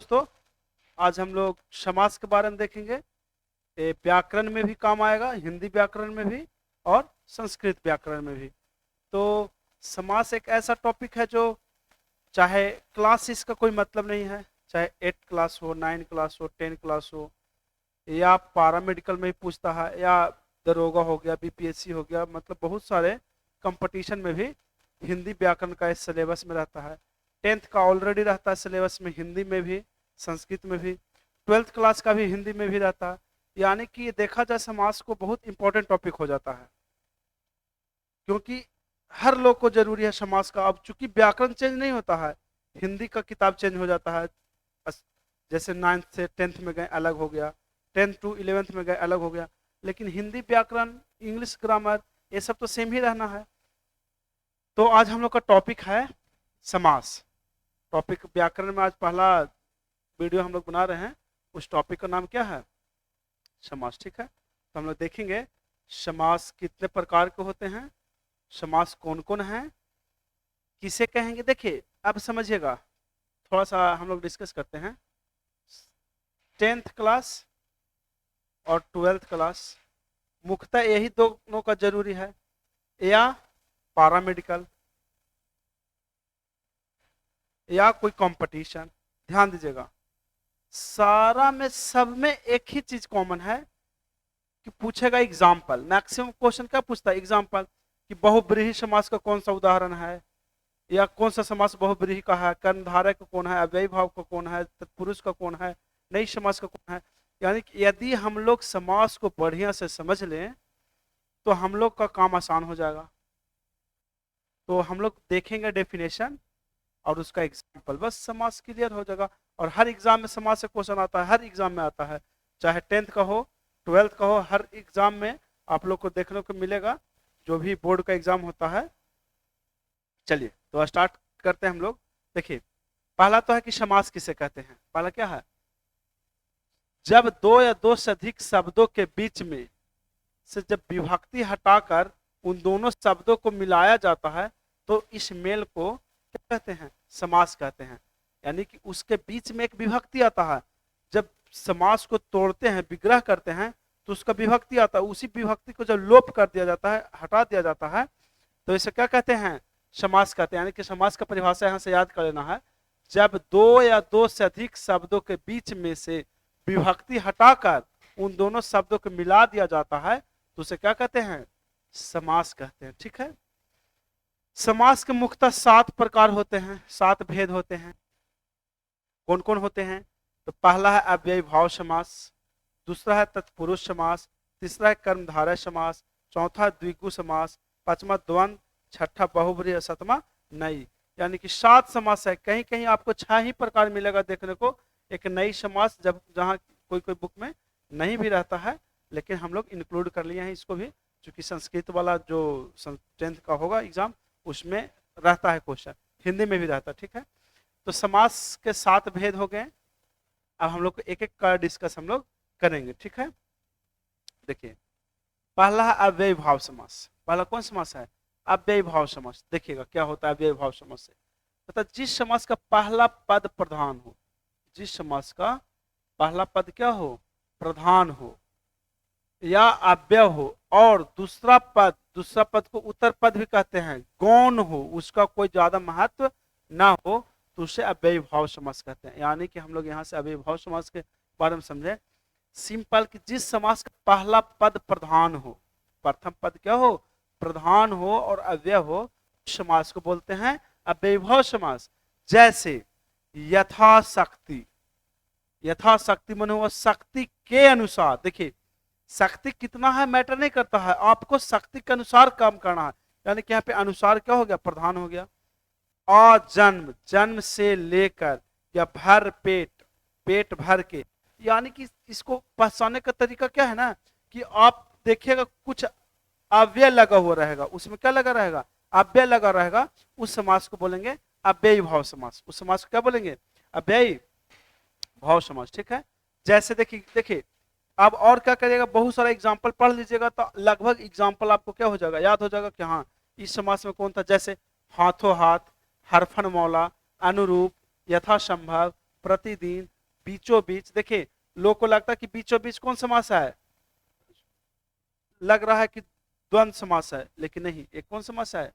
दोस्तों, आज हम लोग समास के बारे में देखेंगे। ये व्याकरण में भी काम आएगा, हिंदी व्याकरण में भी और संस्कृत व्याकरण में भी। तो समास एक ऐसा टॉपिक है जो चाहे क्लास इसका कोई मतलब नहीं है, चाहे 8 क्लास हो, 9 क्लास हो, 10 क्लास हो, या पारामेडिकल में ही पूछता है, या दरोगा हो गया, बीपीएससी हो गया, मतलब बहुत सारे कंपटीशन में भी हिंदी व्याकरण का इस सिलेबस में रहता है। 10th का ऑलरेडी रहता है सिलेबस में, हिंदी में भी, संस्कृत में भी। 12th क्लास का भी हिंदी में भी रहता है। यानी कि ये देखा जाए समाज को बहुत इंपॉर्टेंट टॉपिक हो जाता है, क्योंकि हर लोग को जरूरी है समाज का। अब चूंकि व्याकरण चेंज नहीं होता है, हिंदी का किताब चेंज हो जाता है। जैसे 9th से 10th में गए अलग हो गया, 10th to 11th में गए अलग हो गया, लेकिन हिंदी व्याकरण, इंग्लिश ग्रामर, ये सब तो सेम ही रहना है। तो आज हम लोग का टॉपिक है समास। टॉपिक व्याकरण में आज पहला वीडियो हम लोग बना रहे हैं। उस टॉपिक का नाम क्या है? समास। ठीक है, तो हम लोग देखेंगे समास कितने प्रकार के होते हैं, समास कौन कौन है, किसे कहेंगे। देखिए अब समझिएगा, थोड़ा सा हम लोग डिस्कस करते हैं। 10th क्लास और 12th क्लास मुख्यतः यही दोनों का जरूरी है, या पारामेडिकल या कोई कंपटीशन। ध्यान दीजिएगा, सारा में सब में एक ही चीज कॉमन है कि पूछेगा एग्जाम्पल। मैक्सिमम क्वेश्चन क्या पूछता है? एग्जाम्पल। कि बहुब्रीहि समास का कौन सा उदाहरण है, या कौन सा समास बहुब्रीहि का है, कर्मधारय का कौन है, अव्ययी भाव का कौन है, तत्पुरुष का कौन है, नई समास का कौन है। यानी कि यदि हम लोग समास को बढ़िया से समझ लें तो हम लोग का काम आसान हो जाएगा। तो हम लोग देखेंगे डेफिनेशन और उसका एग्जाम्पल, बस समास क्लियर हो जाएगा। और हर एग्जाम में समास से क्वेश्चन आता है, हर एग्जाम में आता है, चाहे 10th का हो, 12th का हो, हर एग्जाम में आप लोग को देखने को मिलेगा, जो भी बोर्ड का एग्जाम होता है। चलिए तो स्टार्ट करते हैं हम लोग। देखिए, पहला तो है कि समास किसे कहते हैं। पहला क्या है? जब दो या दो से अधिक शब्दों के बीच में से जब विभक्ति हटाकर उन दोनों शब्दों को मिलाया जाता है तो इस मेल को क्या कहते हैं? समास कहते हैं। यानी कि उसके बीच में एक विभक्ति आता है, जब समास को तोड़ते हैं, विग्रह करते हैं, तो उसका विभक्ति आता है। उसी विभक्ति को जब लोप कर दिया जाता है, हटा दिया जाता है, तो इसे क्या कहते हैं? समास कहते हैं। यानी कि समास का परिभाषा यहाँ से याद कर लेना है। जब दो या दो से अधिक शब्दों के बीच में से विभक्ति हटाकर उन दोनों शब्दों को मिला दिया जाता है तो उसे क्या कहते हैं? समास कहते हैं। ठीक है, समास के मुख्यतः 7 प्रकार होते हैं, 7 भेद होते हैं। कौन कौन होते हैं? तो पहला है अव्ययी भाव समास, दूसरा है तत्पुरुष समास, तीसरा है कर्मधारय समास, चौथा द्विगु समास, पांचवा द्वंद, छठा बहुब्रीहि, सातवां नई। यानी कि 7 समास है। कहीं कहीं आपको 6 ही प्रकार मिलेगा देखने को। एक नई समास, जब जहाँ कोई कोई बुक में नहीं भी रहता है, लेकिन हम लोग इंक्लूड कर लिए हैं इसको भी, क्योंकि संस्कृत वाला जो 10th का होगा एग्जाम, उसमें रहता है क्वेश्चन, हिंदी में भी रहता है। ठीक है, तो समास के 7 भेद हो गए। अब हम लोग को एक एक का डिस्कस हम लोग करेंगे। ठीक है, देखिए पहला है अव्ययी भाव समास। पहला कौन समास है? अव्ययी भाव समास। देखिएगा क्या होता है अव्ययी भाव समास से। मतलब जिस समास का पहला पद प्रधान हो, जिस समास का पहला पद क्या हो? प्रधान हो, या अव्यय हो, और दूसरा पद को उत्तर पद भी कहते हैं, गौण हो, उसका कोई ज्यादा महत्व ना हो, तो उसे अव्ययी भाव समास कहते हैं। यानी कि हम लोग यहाँ से अव्ययी भाव समास के बारे में समझे। सिंपल कि जिस समास का पहला पद प्रधान हो, प्रथम पद क्या हो? प्रधान हो और अव्यय हो, समास को बोलते हैं अव्ययी भाव समास। जैसे यथाशक्ति, यथाशक्ति मन हुआ शक्ति के अनुसार। देखिए शक्ति कितना है मैटर नहीं करता है, आपको शक्ति के अनुसार काम करना है। यानी कि यहाँ पे अनुसार क्या हो गया? प्रधान हो गया। अजन्म, जन्म से लेकर, या भर पेट, पेट भर के। यानी कि इसको पहचानने का तरीका क्या है ना, कि आप देखिएगा कुछ अव्यय लगा हुआ रहेगा, उसमें क्या लगा रहेगा? अव्यय लगा रहेगा। उस समास को बोलेंगे अव्ययी भाव समास। उस समास को क्या बोलेंगे? अव्ययी भाव समास। ठीक है, जैसे देखिए देखिए अब और क्या करिएगा, बहुत सारा एग्जाम्पल पढ़ लीजिएगा तो लगभग एग्जाम्पल आपको क्या हो जाएगा? याद हो जाएगा कि हाँ इस समास में कौन था। जैसे हाथों हाथ, हरफन मौला, अनुरूप, यथासंभव, प्रतिदिन, बीचों बीच। देखिए लोग को लगता है कि बीचों बीच कौन समास है, लग रहा है कि द्वंद्व समास है, लेकिन नहीं, एक कौन समास है,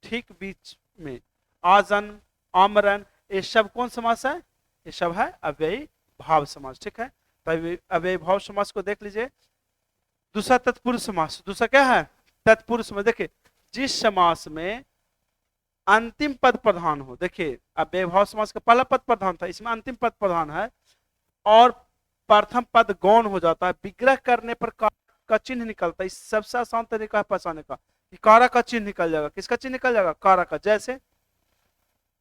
ठीक बीच में। आजन, आमरन, ये सब कौन समास है, ये सब है अव्ययी भाव समास। ठीक है, तो अव्ययी भाव समास को देख लीजिए। दूसरा तत्पुरुष समास, दूसरा क्या है, तत्पुरुष समास। देखिए जिस समास में अंतिम पद प्रधान हो, देखिए अव्ययी भाव समास का पहला पद प्रधान था, इसमें अंतिम पद प्रधान है और प्रथम पद गौण हो जाता है, विग्रह करने पर का चिन्ह निकलता है। इस सबसे आसान तरीका है पहचानने का, कि कारा का चिन्ह निकल जाएगा। किसका चिन्ह निकल जाएगा, कारा का। जैसे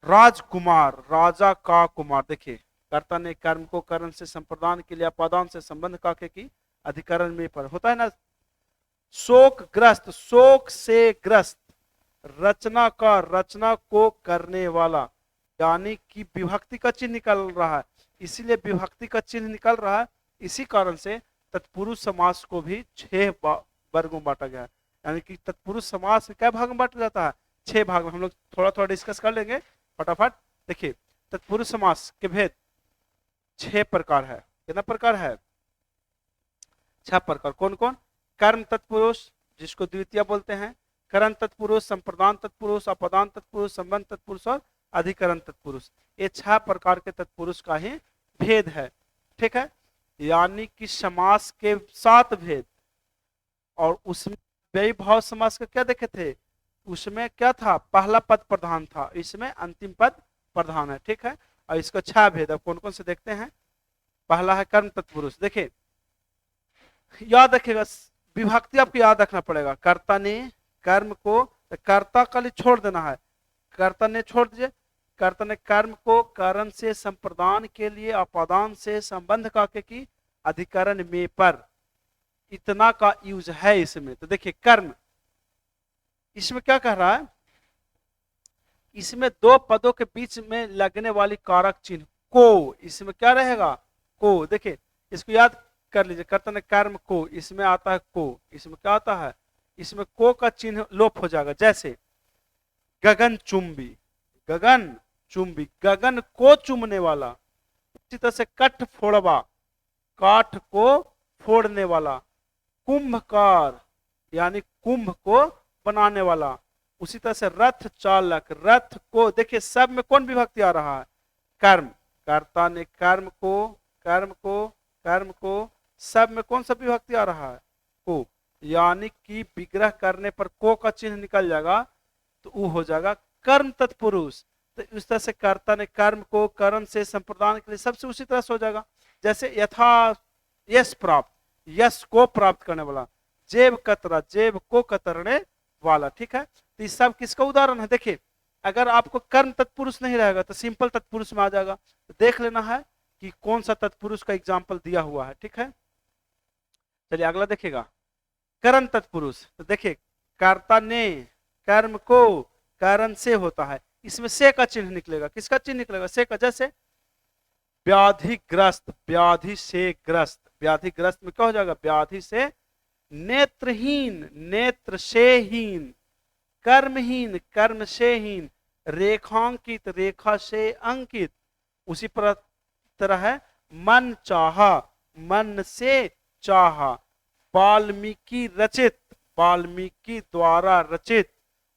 राजकुमार, राजा का कुमार। देखिए कर्ता ने कर्म को करण से संप्रदान के लिए अपादान से संबंध काके की अधिकरण में पर होता है ना। शोकग्रस्त, शोक से ग्रस्त, रचना का, रचना को करने वाला, यानी कि विभक्ति का चिन्ह निकल रहा है, इसीलिए विभक्ति का चिन्ह निकल रहा है। इसी कारण से तत्पुरुष समास को भी 6 वर्गों में बांटा गया है। यानी कि तत्पुरुष समास क्या भाग में बांटा जाता है, 6 भाग में। हम लोग थोड़ा थोड़ा डिस्कस कर लेंगे फटाफट। देखिए तत्पुरुष समास के भेद 6 प्रकार है। कितना प्रकार है, 6 प्रकार। कौन कौन, कर्म तत्पुरुष जिसको द्वितीय बोलते हैं, करण तत्पुरुष, संप्रदान तत्पुरुष, अपदान तत्पुरुष, संबंध तत्पुरुष और अधिकरण तत्पुरुष। ये 6 प्रकार के तत्पुरुष का ही भेद है। ठीक है, यानी कि समास के 7 भेद। और उसमें व्ययी भाव समास का क्या देखे थे, उसमें क्या था, पहला पद प्रधान था, इसमें अंतिम पद प्रधान है। ठीक है, और इसका 6 भेद। अब कौन कौन से देखते हैं। पहला है कर्म तत्पुरुष। देखिए याद रखिएगा, विभक्ति आपको याद रखना पड़ेगा। कर्ता ने कर्म को, कर्ता का लिए छोड़ देना है, कर्ता ने छोड़ दीजिए। कर्ता ने कर्म को कारण से संप्रदान के लिए अपादान से संबंध काके की अधिकरण में पर, इतना का यूज है इसमें। तो देखिए कर्म, इसमें क्या कह रहा है, इसमें 2 पदों के बीच में लगने वाली कारक चिन्ह को, इसमें क्या रहेगा, को। देखिए इसको याद कर लीजिए, कर्ता ने कर्म को, इसमें आता है को, इसमें क्या आता है, इसमें को का चिन्ह लोप हो जाएगा। जैसे गगन चुंबी, गगन चुंबी, गगन को चुमने वाला। इसी तरह से कठ फोड़वा, काठ को फोड़ने वाला। कुंभकार, यानी कुंभ को बनाने वाला। उसी तरह से रथ चालक, रथ को, देखिए सब में कौन विभक्ति आ रहा है, कर्म। कर्ता ने कर्म को, कर्म को, कर्म को, सब में कौन सा विभक्ति आ रहा है, को। यानी कि विग्रह करने पर को का चिन्ह निकल जाएगा, तो वो हो जाएगा कर्म तत्पुरुष। तो इस तरह से कर्ता ने कर्म को करण से संप्रदान के लिए, सबसे उसी तरह से हो जाएगा। जैसे यथा यश प्राप्त, यश को प्राप्त करने वाला। जेब कतरा, जेब को कतरने वाला। ठीक है, तो इस सब किसका उदाहरण है। देखिए अगर आपको कर्म तत्पुरुष नहीं रहेगा तो सिंपल तत्पुरुष में आ जाएगा। तो देख लेना है कि कौन सा तत्पुरुष का एग्जाम्पल दिया हुआ है। ठीक है, चलिए अगला देखिएगा, करण तत्पुरुष। तो देखिए कर्ता ने कर्म को कारण से होता है, इसमें से का चिन्ह निकलेगा। किसका चिन्ह निकलेगा, से का। जैसे व्याधिग्रस्त, व्याधि से ग्रस्त, व्याधिग्रस्त में क्या हो जाएगा, व्याधि से। नेत्रहीन, नेत्र से हीन। कर्महीन, कर्म से हीन। रेखांकित, रेखा से अंकित। उसी तरह है मन चाहा, मन से चाहा। वाल्मीकि रचित, वाल्मीकि द्वारा रचित।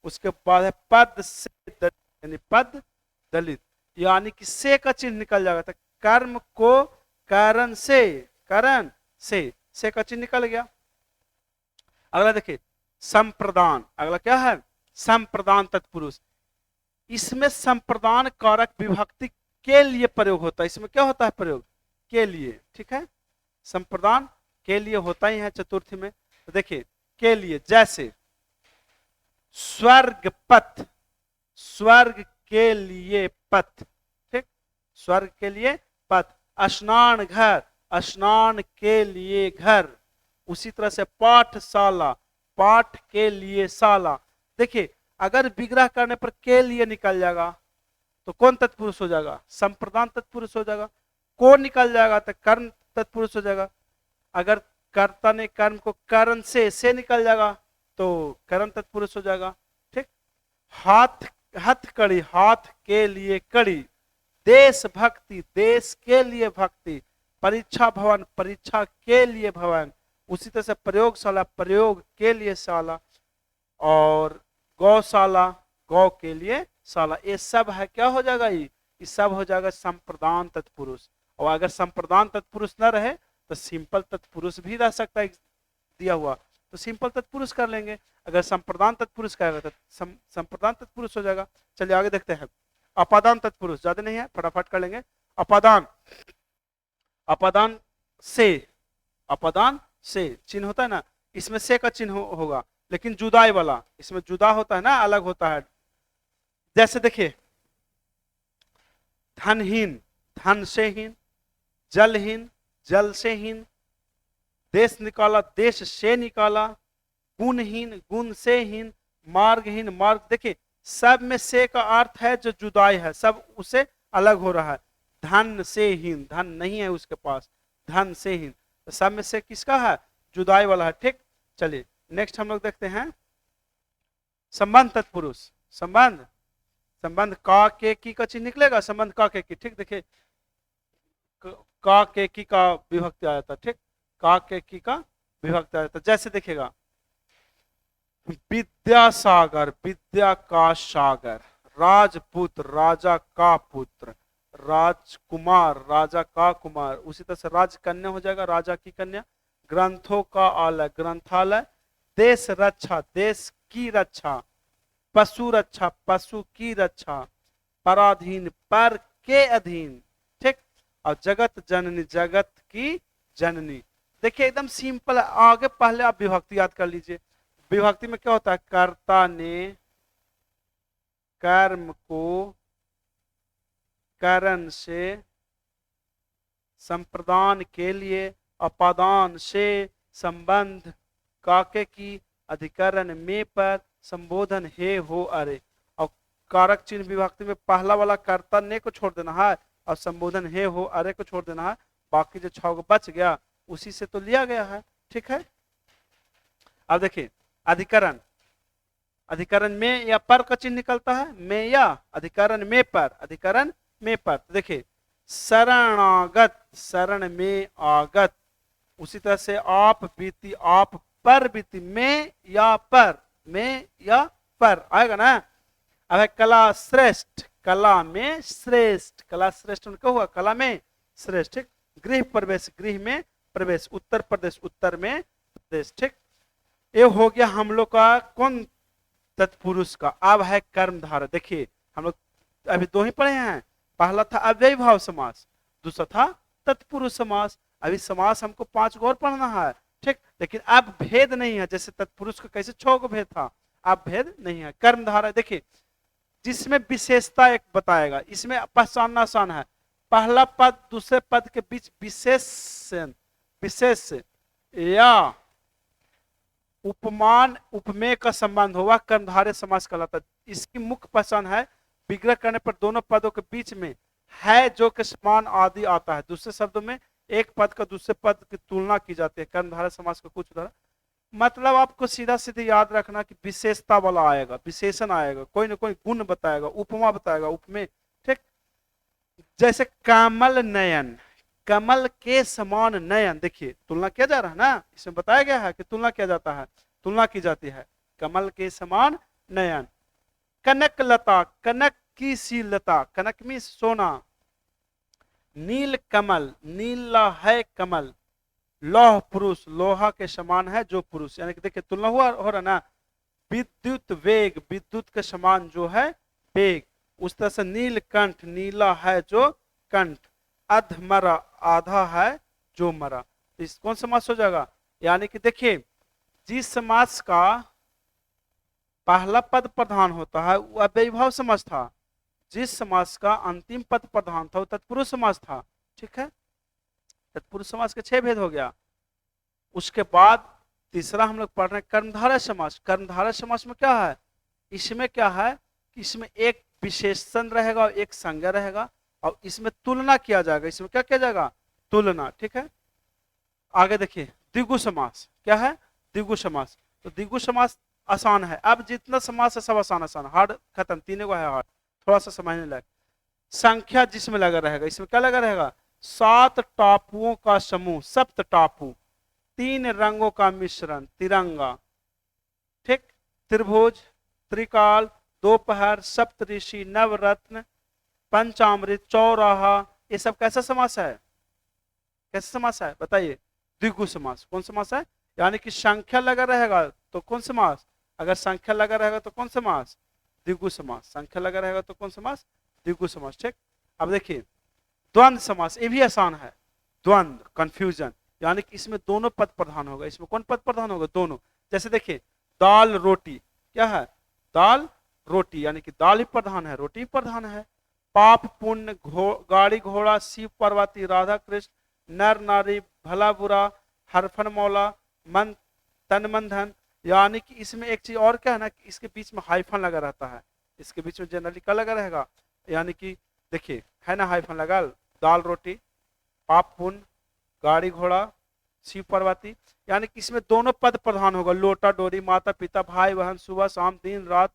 उसके बाद है पद से दलित, यानी पद दलित, यानी कि से का चिन्ह निकल जाएगा। तो कर्म को कारण से, कारण से का चिन्ह निकल गया। अगला देखिए संप्रदान, अगला क्या है, संप्रदान तत्पुरुष। इसमें संप्रदान कारक विभक्ति के लिए प्रयोग होता है। इसमें क्या होता है, प्रयोग के लिए। ठीक है, संप्रदान के लिए होता ही है चतुर्थी में। तो देखिए के लिए, जैसे स्वर्ग पथ, स्वर्ग के लिए पथ। ठीक, स्वर्ग के लिए पथ। स्नान घर, स्नान के लिए घर। उसी तरह से पाठशाला, पाठ के लिए शाला। देखिए अगर विग्रह करने पर के लिए निकल जाएगा तो कौन तत्पुरुष हो जाएगा, संप्रदान तत्पुरुष हो जाएगा। को निकल जाएगा तो कर्म तत्पुरुष हो जाएगा। अगर कर्ता ने कर्म को कारण से निकल जाएगा तो कर्म तत्पुरुष हो जाएगा। ठीक, हाथ, हथ कड़ी, हाथ के लिए कड़ी। देशभक्ति, देश के लिए भक्ति। परीक्षा भवन, परीक्षा के लिए भवन। उसी तरह से प्रयोगशाला, प्रयोग के लिए शाला। और गौशाला, गौ के लिए शाला। ये सब है, क्या हो जाएगा, ये सब हो जाएगा संप्रदान तत्पुरुष। और अगर संप्रदान तत्पुरुष न रहे तो सिंपल तत्पुरुष भी रह सकता है दिया हुआ, तो सिंपल तत्पुरुष कर लेंगे। अगर संप्रदान तत्पुरुष कहेगा तो संप्रदान तत्पुरुष हो जाएगा। चलिए आगे देखते हैं। अपादान तत्पुरुष ज्यादा नहीं है, फटाफट कर लेंगे। अपादान, अपादान से, अपादान से चिन्ह होता है ना, इसमें से का चिन्ह होगा, लेकिन जुदाई वाला, इसमें जुदा होता है ना, अलग होता है। जैसे देखिए, धनहीन, धन से हीन। जलहीन, जल से हीन। देश निकाला, देश से निकाला। गुणहीन, गुण से हीन। मार्गहीन, मार्ग। देखिए सब में से का अर्थ है जो जुदाई है, सब उसे अलग हो रहा है। धन से हीन, धन नहीं है उसके पास, धन से हीन, तो सब में से किसका है, जुदाई वाला है। ठीक, चलिए नेक्स्ट हम लोग देखते हैं संबंध तत्पुरुष। संबंध, संबंध का के की का चिन्ह निकलेगा, संबंध का के की। ठीक, देखिए का के की का विभक्ति आया था। ठीक, का के की का विभक्ति आया था। जैसे देखिएगा, विद्यासागर, विद्या का सागर। राजपुत्र, राजा का पुत्र। राजकुमार, राजा का कुमार। उसी तरह से राजकन्या हो जाएगा, राजा की कन्या। ग्रंथों का आलय, ग्रंथालय। देश रक्षा, देश की रक्षा। पशु रक्षा, पशु की रक्षा। पराधीन, पर के अधीन। ठीक, और जगत जननी, जगत की जननी। देखिए एकदम सिंपल है। आगे पहले आप विभक्ति याद कर लीजिए। विभक्ति में क्या होता है, कर्ता ने कर्म को करण से, संप्रदान के लिए, अपादान से, संबंध काके की, अधिकरण में पर, संबोधन हे हो अरे। और कारक चिन्ह विभक्ति में पहला वाला कर्ता ने को छोड़ देना है और संबोधन हे हो अरे को छोड़ देना है। बाकी जो 6 बच गया उसी से तो लिया गया है। ठीक है, अब देखिए अधिकरण, अधिकरण में या पर का चिन्ह निकलता है, में या अधिकरण में पर, अधिकरण में पर। तो देखिए शरणागत, शरण में आगत। उसी तरह से आप बीती, आप पर बीती। में या पर, में या पर आएगा ना। अब है कला श्रेष्ठ, कला में श्रेष्ठ। कला श्रेष्ठ उनका हुआ, कला में श्रेष्ठ। ठीक, गृह प्रवेश, गृह में प्रवेश। उत्तर प्रदेश, उत्तर में प्रदेश। ठीक, ये हो गया हम लोग का कौन, तत्पुरुष का। अब है कर्मधारय। देखिए हम लोग अभी 2 ही पढ़े हैं। पहला था अव्ययी भाव समास, दूसरा था तत्पुरुष समास। अभी समास हमको 5 गो और पढ़ना है। ठीक, लेकिन अब भेद नहीं है, जैसे तत्पुरुष का कैसे 6 गो भेद था, अब भेद नहीं है। कर्मधारय देखिए, जिसमें विशेषता एक बताएगा, इसमें पहचानना आसान है। पहला पद दूसरे पद के बीच विशेषण, विशेष या उपमान उपमेय का संबंध होगा, कर्मधारय समास कहलाता है। इसकी मुख्य पहचान है, विग्रह करने पर दोनों पदों के बीच में है जो के समान आदि आता है। दूसरे शब्दों में एक पद का दूसरे पद की तुलना की जाती है। कर्मधारय समास का कुछ उदाहरण, मतलब आपको सीधा सीधे याद रखना कि विशेषता वाला आएगा, विशेषण आएगा, कोई ना कोई गुण बताएगा, उपमा बताएगा, उपमेय। ठीक, जैसे कमल नयन, कमल के समान नयन। देखिए तुलना किया जा रहा है ना, इसमें बताया गया है कि तुलना किया जाता है, तुलना की जाती है। कमल के समान नयन। कनक लता, कनक की सी लता, कनक में सोना। नील कमल, नीला है कमल। लौह पुरुष, लोहा के समान है जो पुरुष। यानी कि देखिए तुलना हुआ हो रहा ना। विद्युत वेग, विद्युत के समान जो है वेग। उस तरह से नीलकंठ, नीला है जो कंठ। अधमरा, आधा है जो मरा। तो इस कौन समास हो जाएगा, यानी कि देखिए जिस समास का पहला पद प्रधान होता है वो अव्ययीभाव समास था, जिस समास का अंतिम पद प्रधान था वो तत्पुरुष समास था। ठीक है, तत्पुरुष समास के 6 भेद हो गया। उसके बाद तीसरा हम लोग पढ़ रहे हैं कर्मधारय समास। कर्मधारय समास में क्या है, इसमें क्या है कि इसमें एक विशेषण रहेगा और एक संज्ञा रहेगा और इसमें तुलना किया जाएगा। इसमें क्या किया जाएगा, तुलना। ठीक है, आगे देखिए द्विगु समास। क्या है, द्विगु समास। तो द्विगु समास आसान है। अब जितना समास है सब आसान आसान, हार्ड खत्म। 3 गो है हार्ड, थोड़ा सा समझने लायक। संख्या जिसमें लगा रहेगा, इसमें क्या लगा रहेगा, 7 टापुओं का समूह, सप्त टापू, 3 रंगों का मिश्रण, तिरंगा, ठीक, त्रिभुज, त्रिकाल, दोपहर, सप्तऋषि, नवरत्न, पंचामृत, चौराहा, ये सब कैसा समास है, कैसा समास है बताइए, द्विगु समास। कौन समास है, यानी कि संख्या लगा रहेगा तो कौन समास, अगर संख्या लगा रहेगा तो कौन समास, द्विगु समास, संख्या लगा रहेगा तो कौन समास, द्विगु समास, ठीक। अब देखिए द्वंद्व समास, ये भी आसान है, द्वंद्व कंफ्यूजन, यानी कि इसमें दोनों पद प्रधान होगा, इसमें कौन पद प्रधान होगा, दोनों। जैसे देखिए दाल रोटी, क्या है, दाल रोटी, यानी कि दाल ही प्रधान है, रोटी प्रधान है। पाप पुण्य, गाड़ी घोड़ा, शिव पार्वती, राधा कृष्ण, नर नारी, भला बुरा, हरफन मौला, मन तन मन धन, यानी कि इसमें एक चीज और क्या है ना, कि इसके बीच में हाइफन लगा रहता है, इसके बीच में जनरली क्या लगा रहेगा, यानी कि देखिए है ना हाइफन लगा, दाल रोटी, पाप पुण्य, गाड़ी घोड़ा, शिव पार्वती, यानी कि इसमें दोनों पद प्रधान होगा, लोटा डोरी, माता पिता, भाई बहन, सुबह शाम, दिन रात,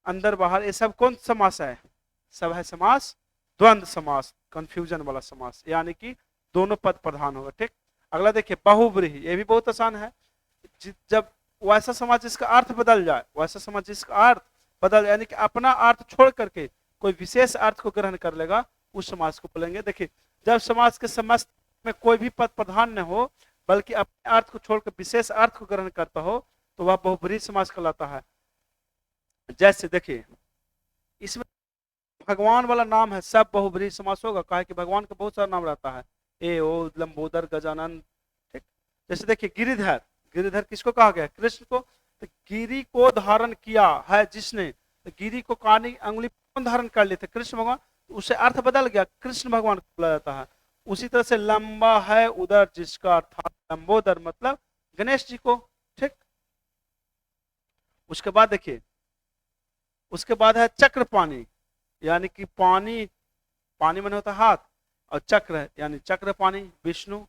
अंदर बाहर, ये सब कौन समास है, सब है समास द्वंद्व समास, कंफ्यूजन वाला समास, यानी कि दोनों पद प्रधान होगा, ठीक। अगला देखिए बहुब्रीहि, ये भी बहुत आसान है, जब वैसा समास जिसका अर्थ बदल जाए, वैसा समास जिसका अर्थ बदल, यानी कि अपना अर्थ छोड़ करके कोई विशेष अर्थ को ग्रहण कर लेगा, उस समास को बोलेंगे। देखिए जब समास के समस्त में कोई भी पद प्रधान न हो, बल्कि अपने अर्थ को छोड़कर विशेष अर्थ को ग्रहण करता हो, तो वह बहुब्रीहि समास कहलाता है। जैसे देखिए इसमें भगवान वाला नाम है, सब बहुब्रीहि समास होगा, कहा कि भगवान का बहुत सारा नाम रहता है, ए ओ लंबोदर गजानन, ठीक। जैसे देखिए गिरिधर, गिरिधर किसको कहा गया, कृष्ण को, तो गिरी को धारण किया है जिसने, तो गिरी को कानी अंगुली कौन धारण कर लेते, कृष्ण भगवान, उससे अर्थ बदल गया, कृष्ण भगवान को बोला जाता है। उसी तरह से लंबा है उदर जिसका, अर्थात लंबोदर मतलब गणेश जी को, ठीक। उसके बाद देखिए, उसके बाद है चक्र पानी, यानी कि पानी, पानी मन होता है हाथ, और चक्र है यानी चक्र पानी विष्णु।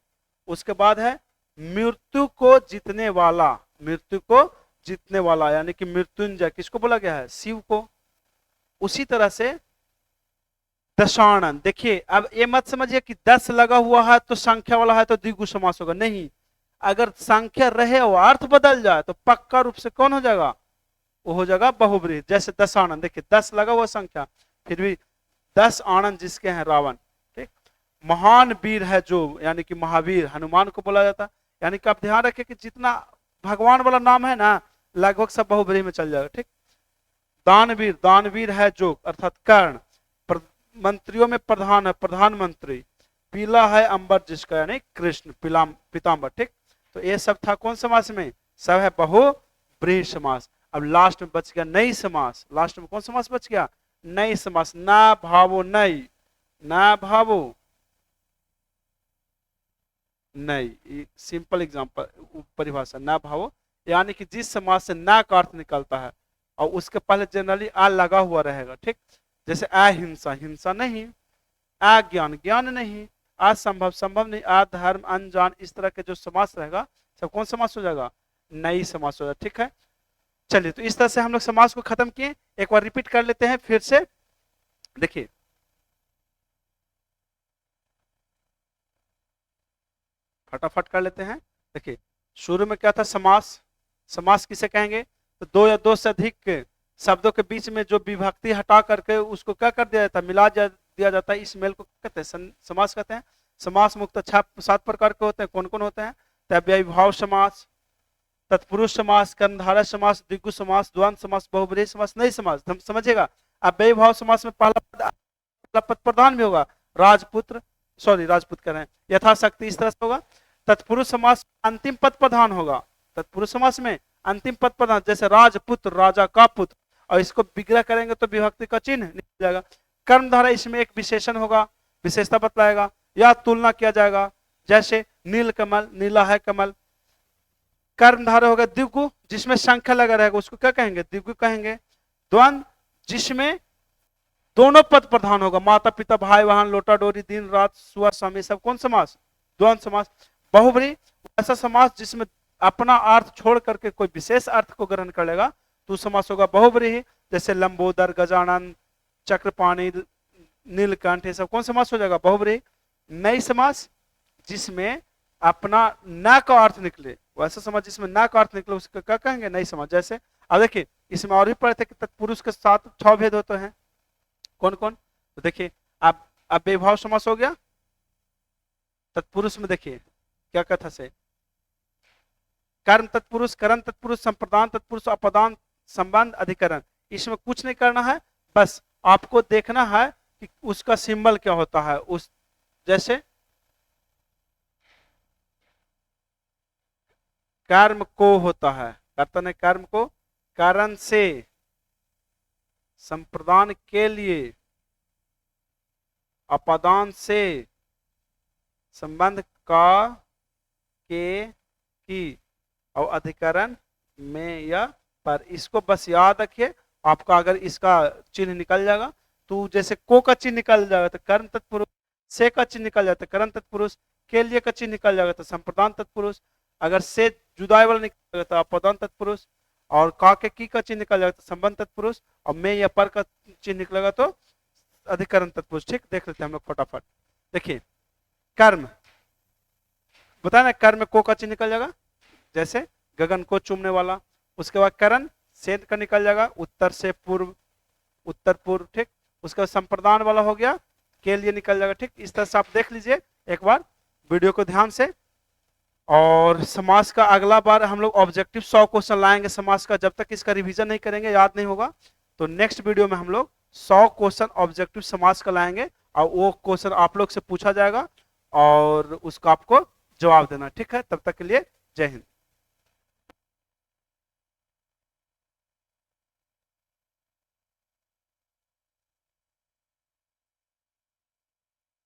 उसके बाद है मृत्यु को जीतने वाला, मृत्यु को जीतने वाला, यानी कि मृत्युंजय किसको बोला गया है, शिव को। उसी तरह से दशानन, देखिए अब ये मत समझिए कि 10 लगा हुआ है तो संख्या वाला है तो द्विगु समास होगा, नहीं, अगर संख्या रहे और अर्थ बदल जाए तो पक्का रूप से कौन हो जाएगा, वो हो जाएगा बहुब्रीहि। जैसे दशानन, देखिए 10 लगा हुआ संख्या, फिर भी 10 आनंद जिसके हैं रावण, ठीक। महान वीर है जो, यानी कि महावीर हनुमान को बोला जाता है, यानी कि आप ध्यान रखें कि जितना भगवान वाला नाम है ना, लगभग सब बहुब्रीहि में चल जाएगा, ठीक। दानवीर, दानवीर है जो, अर्थात कर्ण, मंत्रियों में प्रधान है, प्रधानमंत्री। पीला है अंबर जिसका, यानी कृष्ण, पीताम्बर, ठीक। तो ये सब था कौन समास में, सब है बहुब्रीहि समास। अब लास्ट में बच गया नई समास, लास्ट में कौन समास बच गया, नई समास, ना भावो नई, ना भावो नई, सिंपल एग्जांपल परिभाषा, ना भावो, यानी कि जिस समास से ना का अर्थ निकलता है और उसके पहले जनरली आ लगा हुआ रहेगा, ठीक। जैसे अहिंसा, हिंसा नहीं, अज्ञान, ज्ञान नहीं, असंभव, संभव नहीं, अधर्म, अनजान, इस तरह के जो समास रहेगा सब कौन समास हो जाएगा, नई समास हो जाएगा, ठीक है। चलिए तो इस तरह से हम लोग समास को खत्म किए, एक बार रिपीट कर लेते हैं फिर से। देखिए फटाफट कर लेते हैं। देखिए शुरू में क्या था, समास, समास किसे कहेंगे, तो दो या दो से अधिक शब्दों के बीच में जो विभक्ति हटा करके उसको क्या कर दिया जाता है, मिला दिया जाता है, इस मेल को कहते हैं समास कहते हैं। समास मुक्त 7 प्रकार के होते हैं, कौन कौन होते हैं, तव्ययीभाव समास, तत्पुरुष समास, कर्मधारय समास, द्विगु समास, द्वंद्व समास, बहुब्रीहि समास, नई समास, समझेगा। अब व्ययीभाव समास में पहला पद प्रधान भी होगा, राजपुत्र, सॉरी राजपुत्र कह रहे हैं, यथाशक्ति, इस तरह से होगा। तत्पुरुष समास अंतिम पद प्रधान होगा, तत्पुरुष समास में अंतिम पद प्रधान, जैसे राजपुत्र, राजा का पुत्र, और इसको विग्रह करेंगे तो विभक्ति का चिन्ह निकल जाएगा। कर्मधारय, इसमें एक विशेषण होगा, विशेषता बतलाएगा, या तुलना किया जाएगा, जैसे नील कमल, नीला है कमल। कर्मधारय होगा द्विगु, जिसमें संख्या लगा रहेगा उसको क्या कहेंगे, द्विगु कहेंगे। द्वंद्व, जिसमें दोनों पद प्रधान होगा, माता पिता, भाई बहन, लोटा डोरी, दिन रात, सुबह शाम, सब कौन समास, द्वंद्व समास। बहुब्रीहि, ऐसा समास जिसमें अपना अर्थ छोड़ करके कोई विशेष अर्थ को ग्रहण कर लेगा तो समास होगा बहुब्रीहि, जैसे लंबोदर, गजानन, चक्रपाणि, नीलकंठ, ये सब कौन समास हो जाएगा? बहुब्रीहि। नई समास जिसमें अपना न का अर्थ निकले, वैसा समास जिसमें न का अर्थ निकले उसका क्या कहेंगे? नई समास। जैसे अब देखिए इसमें और भी पढ़े थे कि तत्पुरुष के साथ 6 भेद होते हैं, कौन कौन? तो देखिए अब बेभाव समास हो गया। तत्पुरुष में देखिए क्या कथा से, कर्म तत्पुरुष, करण तत्पुरुष, संप्रदान तत्पुरुष, अपदान, संबंध, अधिकरण। इसमें कुछ नहीं करना है, बस आपको देखना है कि उसका सिंबल क्या होता है। उस जैसे कर्म को होता है, कर्ता ने कर्म को, कारण से, संप्रदान के लिए, अपदान से, संबंध का, के, की, और अधिकरण में या पर। इसको बस याद रखिए। आपका अगर इसका चिन्ह निकल जाएगा तो जैसे को का चिन्ह निकल जाएगा तो कर्म तत्पुरुष, से का चिन्ह निकल जाता है करण तत्पुरुष, के लिए का चिन्ह निकल जाएगा तो संप्रदान तत्पुरुष, अगर से जुदाई वाला निकल जाएगा तो अपदान तत्पुरुष, और का के की का चिन्ह निकल जाएगा तो संबंध तत्पुरुष, और में या पर का चिन्ह निकलेगा तो अधिकरण तत्पुरुष। ठीक, देख लेते हैं हम लोग फटाफट। देखिए कर्म बताया ना, कर्म में को का चिन्ह निकल जाएगा, जैसे गगन को चूमने वाला। उसके बाद करण सेंध का निकल जाएगा, उत्तर से पूर्व, उत्तर पूर्व। ठीक, उसका संप्रदान वाला हो गया, के लिए निकल जाएगा। ठीक, इस तरह से आप देख लीजिए एक बार वीडियो को ध्यान से। और समास का अगला बार हम लोग ऑब्जेक्टिव 100 क्वेश्चन लाएंगे समास का। जब तक इसका रिवीजन नहीं करेंगे याद नहीं होगा, तो नेक्स्ट वीडियो में हम लोग 100 क्वेश्चन ऑब्जेक्टिव समास का लाएंगे और वो क्वेश्चन आप लोग से पूछा जाएगा और उसका आपको जवाब देना। ठीक है, तब तक के लिए जय हिंद।